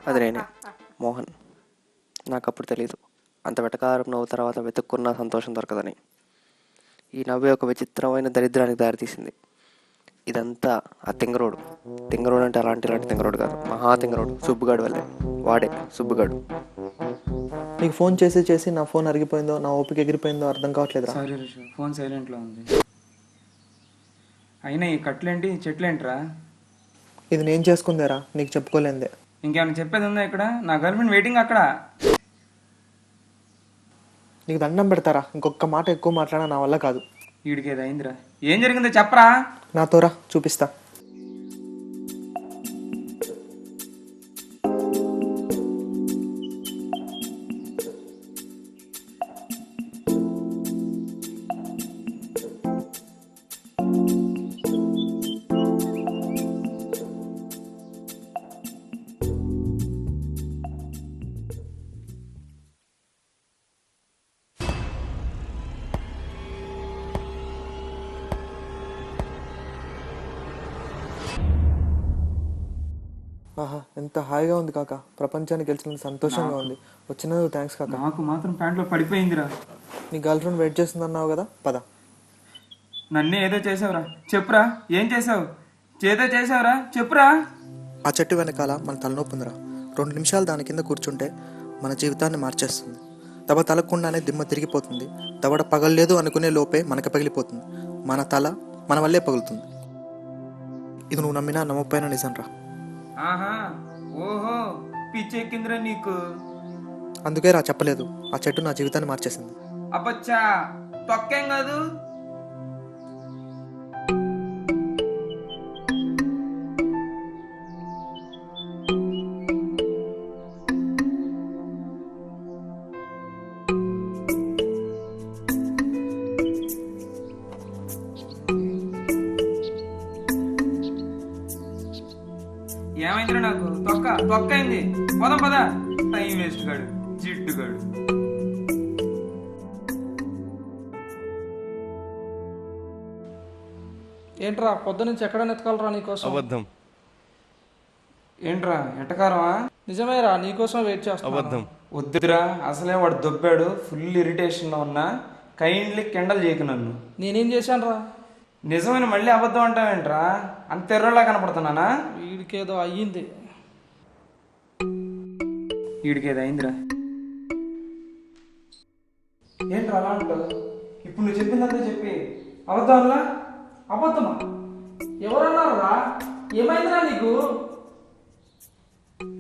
అది నేనే, మోహన్. నాకు అప్పుడు తెలీదు అంత వెటకారం నవ్వు తర్వాత వెతుక్కున్న సంతోషం దొరకదని. ఈ నవ్వే ఒక విచిత్రమైన దరిద్రానికి దారితీసింది. ఇదంతా ఆ తింగరోడు. తింగరోడు అంటే ఇలాంటి తింగరోడు కాదు, మహా తింగరోడు, సుబ్బుగాడు వల్లే. వాడే సుబ్బుగాడు. నీకు ఫోన్ చేసి చేసి నా ఫోన్ అరిగిపోయిందో నా ఓపిక ఎగిరిపోయిందో అర్థం కావట్లేదురా. సారీ రిషు, ఫోన్ సైలెంట్లో ఉంది. అయినా ఈ కట్లేంటి చెట్లేంట్రా? ఇది నేను చేసుకుందేరా, నీకు చెప్పుకోలేందే. ఇంకేమైనా చెప్పేది ఉందా ఇక్కడ? నా గర్ల్ ఫ్రెండ్ వెయిటింగ్ అక్కడ. నీకు దండం పెడతారా, ఇంకొక మాట ఎక్కువ మాట్లాడా నా వల్ల కాదు. వీడికి ఏది అయిందిరా? ఏం జరిగిందో చెప్పరా. నాతోరా, చూపిస్తా. ఆహా, ఎంత హాయిగా ఉంది కాక. ప్రపంచాన్ని గెలిచినంత సంతోషంగా ఉంది. వచ్చినందుకు థ్యాంక్స్ కాక. నాకు మాత్రం ప్యాంట్లో పడిపోయిందిరా. నీ గర్ల్ ఫ్రెండ్ వెయిట్ చేస్తుందన్నావు కదా, పద. నన్నే ఏదో చేసావురా, చెప్పురా. ఏం చేసావు? చేదో చేసావురా, చెప్పురా. ఆ చెట్టు వెనకాల మన తలనొప్పి ఉందిరా. 2 నిమిషాలు దాని కింద కూర్చుంటే మన జీవితాన్ని మార్చేస్తుంది. దవ తలకుండానే దిమ్మ తిరిగిపోతుంది. దవడ పగలలేదు అనుకునే లోపే మనకి పగిలిపోతుంది. మన తల మన వల్లే పగులుతుంది. ఇది నువ్వు నమ్మినా నమ్మపోయినా నిజం రా. ఆహా, ఓహో, పిచ్చెక్కిందిరా నీకు. అందుకే రా చెప్పలేదు. ఆ చెట్టు నా జీవితాన్ని మార్చేసింది. అబ్బచ్చా, తొక్కేం కాదు. ఏమైందిరా నాకు? తొక్కైంది. పద పద. టైం వేస్ట్ గాడు, జిడ్డుగాడు. ఏంట్రా పొద్దు నుంచి ఎక్కడ ఎతకాలరా నీకోసం? అబద్ధం. ఏంట్రా ఎటకారమా? నిజమేరా, నీకోసం వెయిట్ చేస్తా. అబద్ధం. వద్దురా, అసలే వాడు దొబ్బాడు. ఫుల్ ఇరిటేషన్లో ఉన్నా. కైండ్లీ కెండల్ చేయకు నన్ను. నేనేం చేశానురా? నిజమైన మళ్ళీ అబద్ధం అంటావేంట్రా? అంత ఎర్రలా కనపడుతున్నానా? వీడికేదో అయ్యింది. వీడికేదో అయిందిరా. ఏంట్రా అలా అంటావు? ఇప్పుడు నువ్వు చెప్పిందంతా చెప్పి అబద్ధంలా? అబద్ధమా? ఎవరన్నారా? ఏమైందిరా నీకు?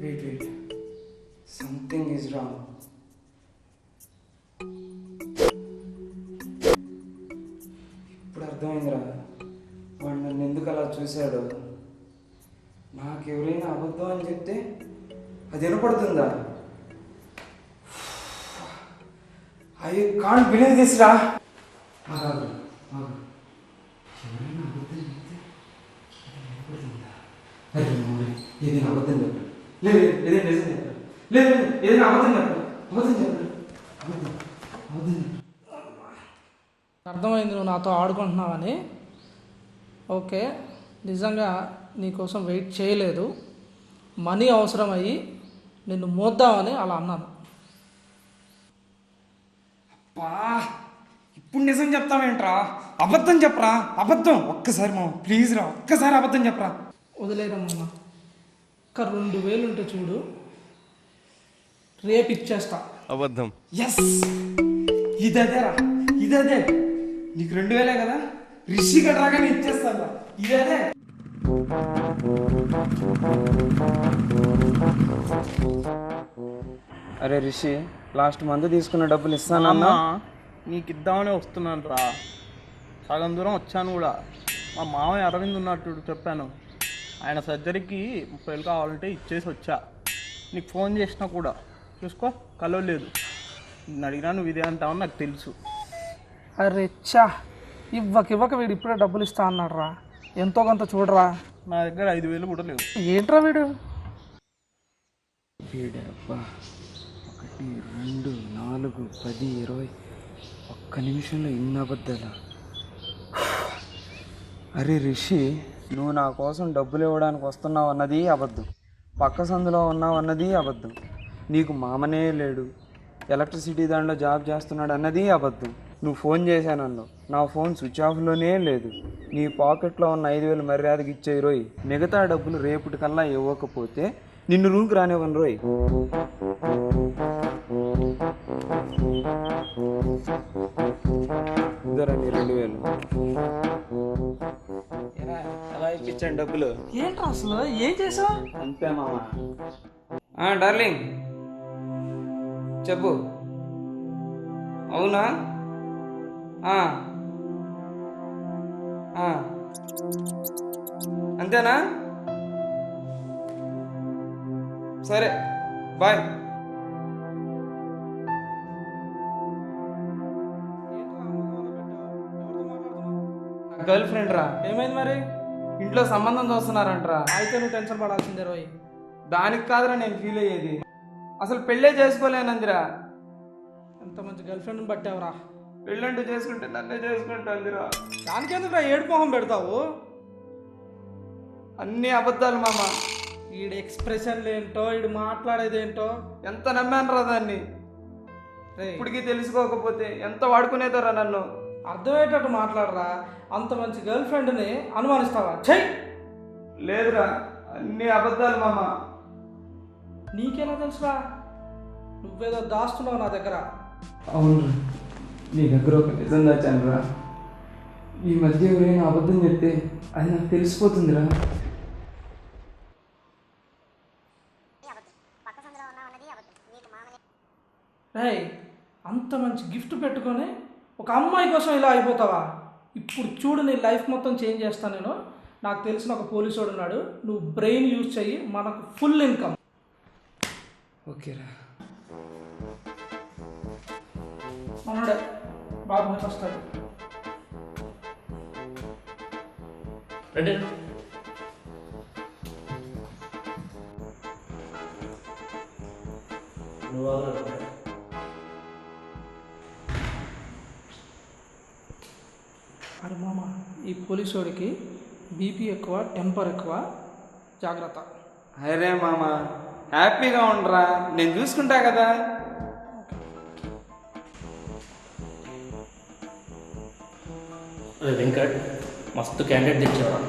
Wait wait, something is wrong. ఇప్పుడు అర్థమైందిరా, వాడు నన్ను ఎందుకు అలా చూశాడు. నాకు ఎవరైనా అబద్ధం అని చెప్తే అది వినపడుతుందా? ఐ కాంట్ బిలీవ్ దిస్ రా. ఎవరైనా అబద్ధం చెప్తే అది వినపడుతుందా? ఏదైనా అబద్ధం చెప్పాడు. లేదు, ఏదైనా నిజం చెప్పాడు. లేదు, ఏదైనా అబద్ధం చెప్పాడు. అబద్ధం చెప్పాడు. అబద్ధం చెప్పాడు. అర్థమైంది నువ్వు నాతో ఆడుకుంటున్నావని. ఓకే, నిజంగా నీకోసం వెయిట్ చేయలేదు. మనీ అవసరమయ్యి నిన్ను మోద్దామని అలా అన్నాను. అబ్బా, ఇప్పుడు నిజం చెప్తావేంట్రా? అబద్ధం చెప్పరా, అబద్ధం. ఒక్కసారి మా ప్లీజ్ రా, ఒక్కసారి అబద్ధం చెప్పరా. వదిలేదమ్మా, ఒక్క 2000 ఉంటే చూడు, రేపు ఇచ్చేస్తా. అబద్ధం. ఎస్, ఇదేరా, ఇదే. నీకు 2000 కదా, రిషి గడ్ రాగానే ఇచ్చేస్తాను. ఇదే. అరే రిషి, లాస్ట్ మంత్ తీసుకున్న డబ్బులు ఇస్తానన్నా. నీకు ఇద్దామని వస్తున్నాను రా. సగం దూరం వచ్చాను కూడా. మా మామయ్య అరవింద్ ఉన్నట్టు చెప్పాను. ఆయన సర్జరీకి 30,000 కావాలంటే ఇచ్చేసి వచ్చా. నీకు ఫోన్ చేసినా కూడా చూసుకో, కలవలేదు. నేను అడిగినా నువ్వు ఇదే అంటావని నాకు తెలుసు. అరే చా, ఇవ్వక వీడు ఇప్పుడే డబ్బులు ఇస్తా అన్నాడు రా. ఎంతో కొంత చూడరా. నా దగ్గర 5,000 కూడా లేవు. ఏంట్రా వీడు? అబ్బా, 1, 2, 4, 10, 20. ఒక్క నిమిషంలో ఇన్ని అబద్ధాలా? అరే రిషి, నువ్వు నా కోసం డబ్బులు ఇవ్వడానికి వస్తున్నావు అన్నది అబద్ధం. పక్క సందులో ఉన్నావు అన్నది అబద్ధం. నీకు మామనే లేడు, ఎలక్ట్రిసిటీ దాంట్లో జాబ్ చేస్తున్నాడు అన్నది అబద్ధం. నువ్వు ఫోన్ చేశానన్నావు, నా ఫోన్ స్విచ్ ఆఫ్లోనే లేదు. నీ పాకెట్లో ఉన్న 5,000 మర్యాదకి ఇచ్చేయి రోయ్. మిగతా డబ్బులు రేపటికల్లా ఇవ్వకపోతే నిన్ను రూమ్కి రానివ్వను రోయ్. ఇద్దరండి 2,000. ఎలా ఇప్పించాను డబ్బులు? ఏంట్రా అసలు ఏం చేసావు? అంతే మామ. డార్లింగ్ చెప్పు. అవునా? అంతేనా? సరే బాయ్. గర్ల్ ఫ్రెండ్ రా. ఏమైంది మరి? ఇంట్లో సంబంధం చూస్తున్నారంటరా. అయితే నువ్వు టెన్షన్ పడాల్సిందే రోయ్. దానికి కాదురా నేను ఫీల్ అయ్యేది. అసలు పెళ్ళే చేసుకోలేనందిరా. ఎంత మంచి గర్ల్ ఫ్రెండ్ని పట్టావురా. పెళ్ళంటూ చేసుకుంటే నన్నే చేసుకుంటాందిరా. దానికెందుకురా ఏడు మొహం పెడతావు? అన్ని అబద్ధాలు మామ. ఈడు ఎక్స్ప్రెషన్లు ఏంటో, ఈడు మాట్లాడేది ఏంటో. ఎంత నమ్మాను రా దాన్ని. ఇప్పటికీ తెలుసుకోకపోతే ఎంత వాడుకునేదోరా నన్ను. అర్థమయ్యేటట్టు మాట్లాడరా. అంత మంచి గర్ల్ ఫ్రెండ్ని అనుమానిస్తావా? చెయ్. లేదురా, అన్ని అబద్ధాలు మామ. నీకెలా తెలుసురా? నువ్వేదో దాస్తున్నావు నా దగ్గర. అవును, నీ దగ్గర ఒక నిజం దాచాను రా. ఈ మధ్య ఎవరైనా అబద్ధం చెప్తే అది నాకు తెలిసిపోతుందిరా. రే, అంత మంచి గిఫ్ట్ పెట్టుకొని ఒక అమ్మాయి కోసం ఇలా అయిపోతావా? ఇప్పుడు చూడు, నీ లైఫ్ మొత్తం చేంజ్ చేస్తాను నేను. నాకు తెలిసిన ఒక పోలీసోడు ఉన్నాడు, నువ్వు బ్రెయిన్ యూజ్ చెయ్యి, మనకు ఫుల్ ఇన్కమ్. ఓకేరా. అవునాడే బాబు వస్తాడు. రెడీ? అరే మామ, ఈ పోలీసోడికి బీపీ ఎక్కువ, టెంపర్ ఎక్కువ, జాగ్రత్త. అరే మామ, హ్యాపీగా ఉండరా, నేను చూసుకుంటా కదా. అరే వెంకట్, మస్తు క్యాండిడేట్ తెచ్చావా?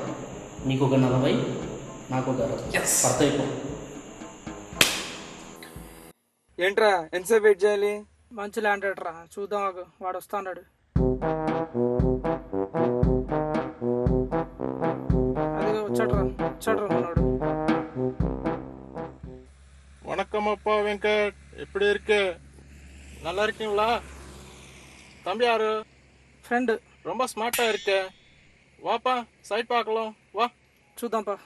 నీకు ఒక 40, నాకు ఒక 60. పడతాయిపో. ఏంట్రా ఎంతసేపు వెయిట్ చేయాలి? మంచి ల్యాండెడ్ రా, చూద్దాం ఆగు, వాడు వస్తాడు. అది వచ్చాడు మనోడు. வணக்கம் அப்பா வெங்கட், எப்படி இருக்கு? நல்லா இருக்கீங்களா? தம்பி யாரு? ఫ్రెండ్. ரொம்ப ஸ்மார்ட்டா இருக்கு. வாப்பா சைட் பார்க்கலாம் வா. చూద్దాంపా.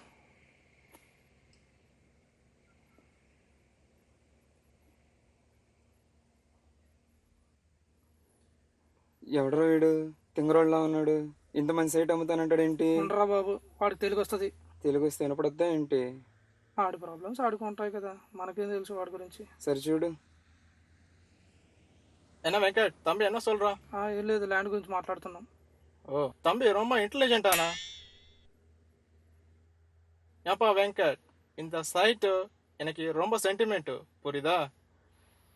ఎవడరా వీడు, తింగరోళ్ళ ఉన్నాడు. ఇంత మంది సైట్ అమ్ముతానంటాడు ఏంటి? ఉండరా బాబు, వాడికి తెలుగు వస్తుంది. తెలుగు వస్తే వినపడద్దా ఏంటి? ఆడి ప్రాబ్లమ్స్ ఆడుకుంటాయి కదా, మనకేం తెలుసు వాడి గురించి. సరే చూడు. என்ன வெங்கட், தம்பி என்ன சொல்றான்? ఏం లేదు, ల్యాండ్ గురించి మాట్లాడుతున్నాం. ஓ, தம்பி ரொம்ப இன்டெலிஜென்ட்டானா? ஏப்பா வெங்கட், இந்த சைட்டு எனக்கு ரொம்ப சென்டிமெண்ட், புரியுதா?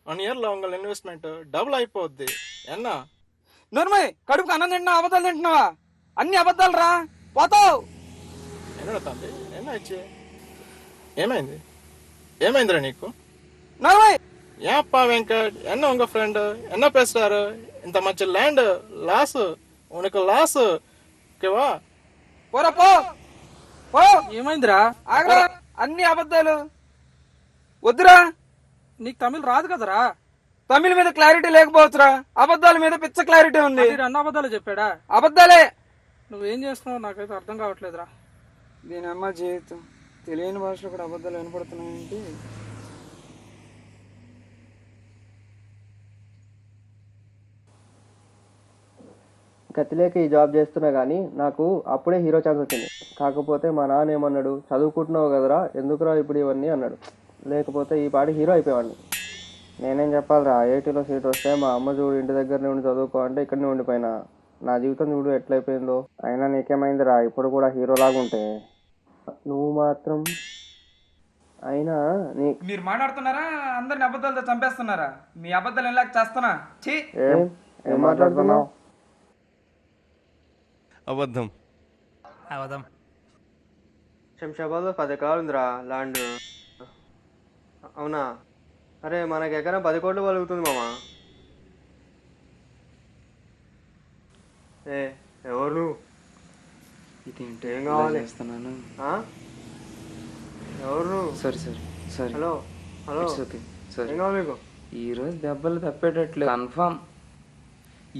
1 இயர்ல உங்கள் இன்வெஸ்ட்மெண்ட் డబుల్ అయిపోద్ది. என்ன? నోర్మయ్, కడుపుకి అన్నం తింటున్నావా, అబద్ధాలు తింటున్నావా? అన్ని అబద్ధాలు రా, పోతావు. என்னடா தம்பி, என்ன ஆச்சு? ఏమైంది? ఏమైందిరా నీకు? నోర్మయ్. ஏப்பா வெங்கட், என்ன உங்க ஃப்ரெண்டு என்ன பேசுறாரு? இந்த மச்ச லேண்ட் லாஸ், உனக்கு లాస్, ఓకేవా? పోరా పో. ఏమైందిరా? ఆగరా, అన్ని అబద్ధాలు వద్దురా. నీకు తమిళ్ రాదు కదరా? తమిళ మీద క్లారిటీ లేకపోవచ్చురా, అబద్ధాల మీద పిచ్చ క్లారిటీ ఉంది. అన్న అబద్ధాలు చెప్పాడా? అబద్ధాలే. నువ్వేం చేస్తున్నావు నాకైతే అర్థం కావట్లేదురా. దీని అమ్మ జీవితం, తెలియని భాషలో కూడా అబద్ధాలు వినపడుతున్నాయంటే. గతి లేక ఈ జాబ్ చేస్తున్నా కానీ నాకు అప్పుడే హీరో ఛాన్స్ వచ్చింది. కాకపోతే మా నాన్న ఏమన్నాడు, చదువుకుంటున్నావు కదరా, ఎందుకురా ఇప్పుడు ఇవన్నీ అన్నాడు. లేకపోతే ఈ పాటి హీరో అయిపోయేవాడిని. నేనేం చెప్పాలిరా, ఐఐటీలో సీట్ వస్తే మా అమ్మ చూడు ఇంటి దగ్గరనే ఉండి చదువుకో అంటే ఇక్కడనే ఉండిపోయినా. నా జీవితం చూడు ఎట్లయిపోయిందో. అయినా నీకేమైందిరా, ఇప్పుడు కూడా హీరోలాగా ఉంటే. నువ్వు మాత్రం అయినా నీ మీరు మాట్లాడుతున్నారా అందరిని అబద్ధాలతో చంపేస్తున్నారా? మీ అబద్ధాలు ఎలా చేస్తున్నా? ఛీ! ఏం మాట్లాడుతున్నావు? అబద్ధం. శంషాబాద్లో 10 ఎకరాలు ఉందిరా ల్యాండ్. అవునా? అరే మనకి ఎకరం 10 కోట్లు పలుకుతుంది మామ. ఎవరు ఏం కావాలి? ఎవరు? సరే హలో హలో ఏం కావాలి మీకు? ఈరోజు దెబ్బలు తప్పేటట్లేదు కన్ఫామ్.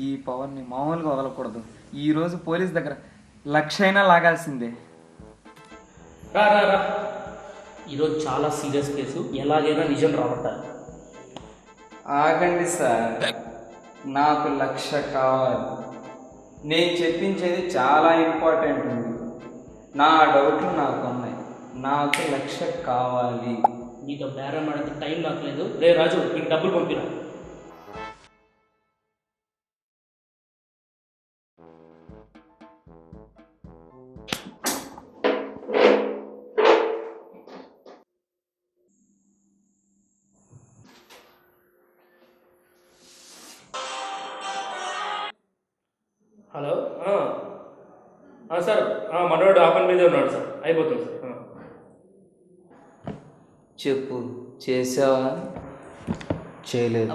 ఈ పవర్ని మామూలుగా వదలకూడదు. ఈరోజు పోలీస్ దగ్గర 1,00,000 అయినా లాగాల్సిందే. రా రా రా, ఈరోజు చాలా సీరియస్ కేసు, ఎలాగైనా నిజం రాబట్టాలి. ఆగండి సార్, నాకు 1,00,000 కావాలి. నేను చెప్పించేది చాలా ఇంపార్టెంట్ ఉంది. నా డౌట్లు నాకు ఉన్నాయి. నాకు 1,00,000 కావాలి. నీతో బేరం ఆడితే టైం నాకు లేదు. రే రాజు, నీకు డబ్బులు పంపినా. హలో సార్, మనోడు ఆపన్ మీదే ఉన్నాడు సార్, అయిపోతుంది సార్. చెప్పు, చేసావా? చేయలేదు.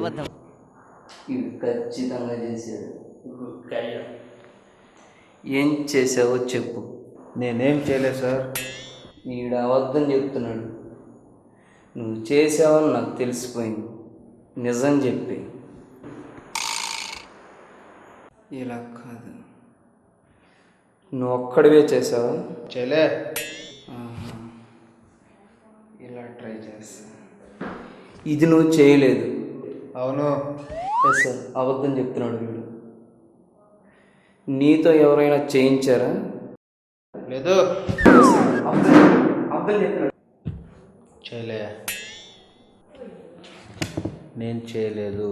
ఇది ఖచ్చితంగా చేశాడు. ఏం చేసావో చెప్పు. నేనేం చేయలేదు సార్. ఈడ అబద్ధం చెప్తున్నాడు. నువ్వు చేసావని నాకు తెలిసిపోయింది. నిజం చెప్పి. ఇలా కాదు, నువ్వు ఒక్కడివే చేసావా? చేయలే. ఇలా ట్రై చేస్తా. ఇది నువ్వు చేయలేదు. అవును. ఎస్ సార్, అబద్ధం చెప్తున్నాడు వీడు. నీతో ఎవరైనా చేయించారా? లేదు. అబద్ధం చెప్తున్నాడు. చేయలే. నేను చేయలేదు.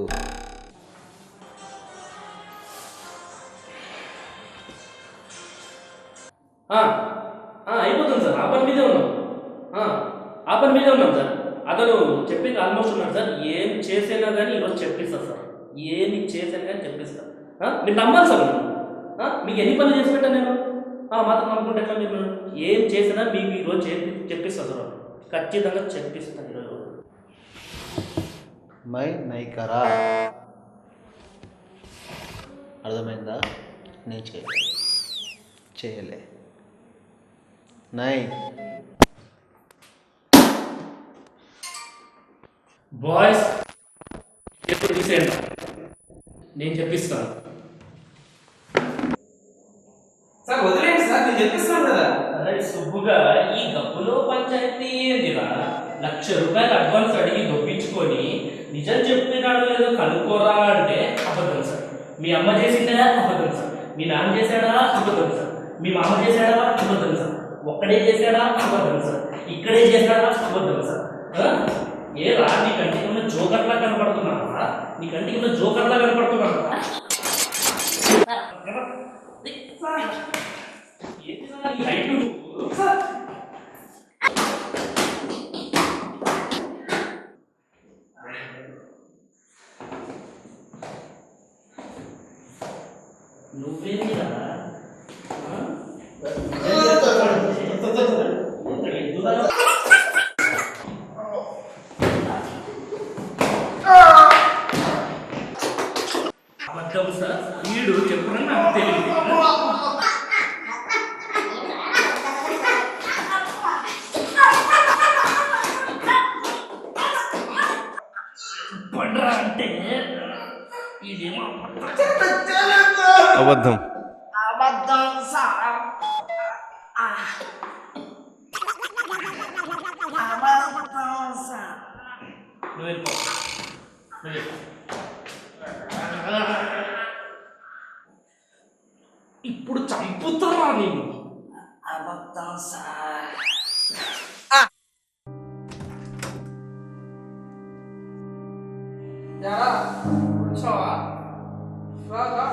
అయిపోతుంది సార్, ఆ పని మీదే ఉన్నాం. ఆ పని మీదే ఉన్నాం సార్. అతను చెప్పింది ఆల్మోస్ట్ ఉన్నాడు సార్. ఏం చేసినా కానీ ఈరోజు చెప్పిస్తాను సార్. ఏమి చేసినా కానీ చెప్పిస్తాను. మీరు నమ్మాలి సార్. మీకు ఎన్ని పనులు చేసి పెట్టాను నేను? మాత్రం నమ్ముకుంటే ఎట్లా? మీరు ఏం చేసినా మీకు ఈరోజు చెప్పిస్తాను సార్. ఖచ్చితంగా చెప్పిస్తాను ఈరోజు. మై నైకరా. అర్థమైందా? నేను చేయలే. నై. బాయ్స్, ఎప్పుడు డిసైడ్ నేను చెప్పిస్తాను సార్. వదిలేండి సార్, నేను చెప్పిస్తాను కదా. అరే సుబ్బుగా, ఈ గబ్బులో పంచాయతీ ఏందిరా? 1,00,000 రూపాయలు అడ్వాన్స్ అడిగి దొప్పించుకొని నిజం చెప్పినాడు లేదో కనుక్కోరా అంటే అబద్ధం సార్. మీ అమ్మ చేసిందా? అబద్ధం సార్. మీ నాన్న చేశాడా? అబద్ధం సార్. మీ మామ చేశాడా? అబద్ధం సార్. ఒక్కడే చేశాడా? అబద్ధం సార్. ఇక్కడే చేశాడా? అబద్ధం సార్. ఏ రా, నీ కంటికి ఉన్న జోకర్లా కనపడుతున్నారా? నీ కంటికి ఉన్న జోకర్లా కనపడుతున్నారా? నువ్వేంటిరా? అబద్ధం సార్. వీడు చెప్పడం నాకు తెలియదు. పండ్రా అంటే ఇదేమో అబద్ధం. అబద్ధం సార్. అబద్ధం సార్. నువ్వు వెళ్ళిపో. ఇప్పుడు చంపుతారా నేను? అబద్ధం సార్. వచ్చావా? రాగా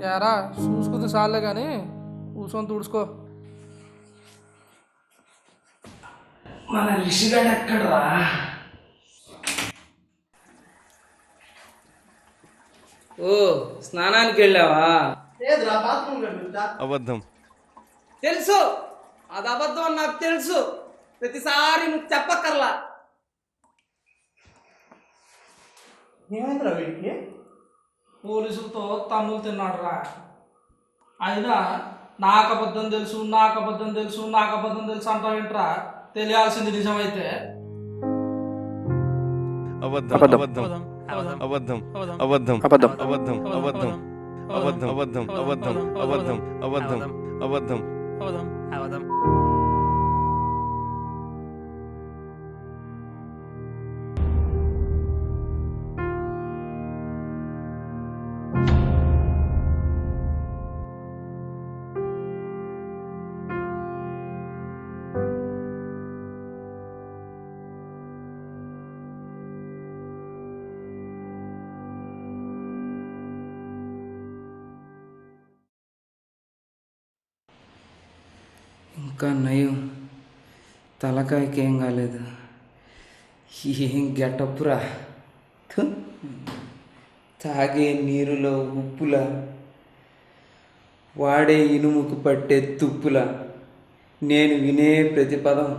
యారా చూసుకుంది చాలే కానీ కూర్చొని తుడుచుకో. మన రిషిగాడు ఎక్కడరా? ఓ స్నానానికి వెళ్ళావా? అబద్ధం. తెలుసు, అది అబద్ధం అని నాకు తెలుసు. ప్రతిసారి నువ్వు చెప్పక్కర్లా. ఏమైందిరా వీడికి? పోలీసులతో తన్నులు తిన్నాడు రా. అయినా నాకు అబద్ధం తెలుసు, నాకు అబద్ధం తెలుసు, నాకు అబద్ధం తెలుసు అంటావేంట్రా? తెలియాల్సింది నిజమైతే. అబద్ధం. అబద్ధం. అబద్ధం. అబద్ధం. అబద్ధం. అబద్ధం. అబద్ధం. అబద్ధం. అబద్ధం. అబద్ధం. అబద్ధం. అబద్ధం. అబద్ధం. ఇంకా నయం, తలకాయకి ఏం కాలేదు. ఏం గెటప్పురా. థు. తాగే నీరులో ఉప్పులా, వాడే ఇనుముకు పట్టే తుప్పులా, నేను వినే ప్రతి పదం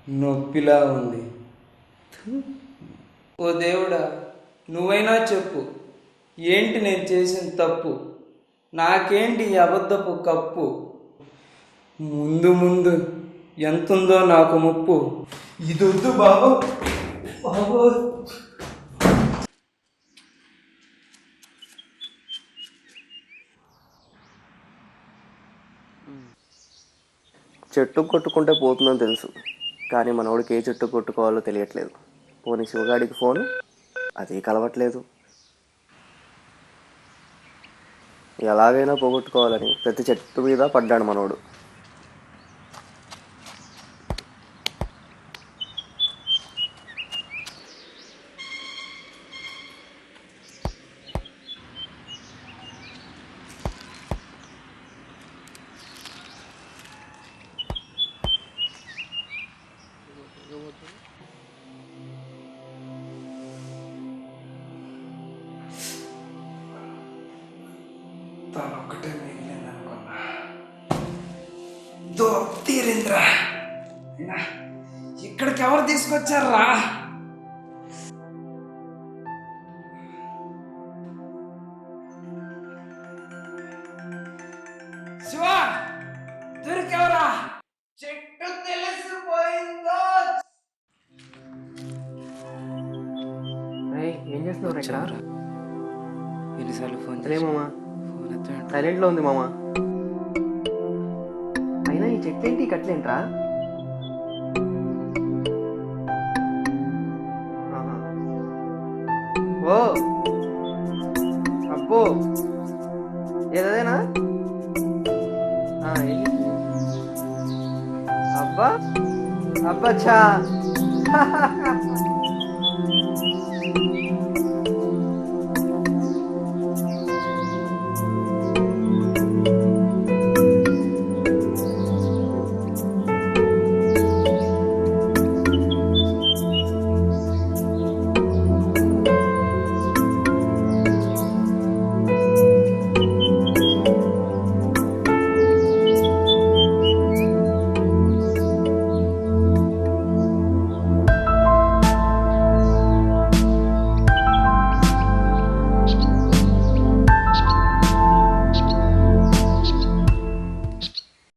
నొప్పిలా ఉంది. థు. ఓ దేవుడా, నువ్వైనా చెప్పు, ఏంటి నేను చేసిన తప్పు? నాకేంటి ఈ అబద్ధపు కప్పు? ముందు ముందు ఎంతుందో నాకు ముప్పు. ఇదొద్దు బాబు. బాబు చెట్టు కొట్టుకుంటే పోతుందని తెలుసు, కానీ మనోడికి ఏ చెట్టు కొట్టుకోవాలో తెలియట్లేదు. పోనీ శివగాడికి ఫోను, అది కలవట్లేదు. ఎలాగైనా పోగొట్టుకోవాలని ప్రతి చెట్టు మీద పడ్డాడు మనోడు. తనొక్కటే మిగిలిందనుకున్నా. తీరింద్రా. ఇక్కడికి ఎవరు తీసుకొచ్చారా? శివ, దొరికెవరా? చెట్టు తెలిసిపోయిందో. ఏం చేస్తున్నావు ఇక్కడ? ఎన్నిసార్లు ఫోన్ అదే మామా, ఫోన్ ఎత్తాడు. సైలెంట్లో ఉంది మామా. అయినా ఈ చెట్టు ఏంటి కట్లేంట్రా? ఓ అబ్బో, ఏదేనా? అబ్బా అబ్బా, చా